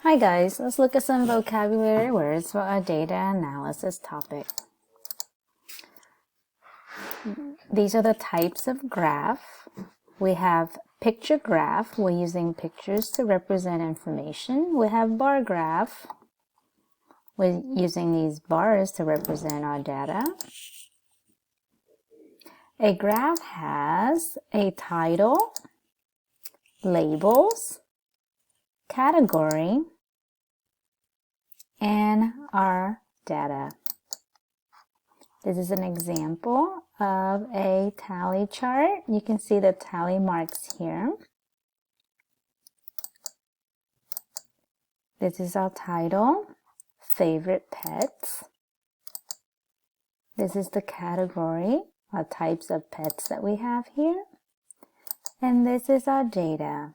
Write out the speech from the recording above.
Hi guys, let's look at some vocabulary words for our data analysis topic. These are the types of graph. We have picture graph. We're using pictures to represent information. We have bar graph. We're using these bars to represent our data. A graph has a title, labels, category, and our data. This is an example of a tally chart. You can see the tally marks here. This is our title, favorite pets. This is the category, our types of pets that we have here. And this is our data.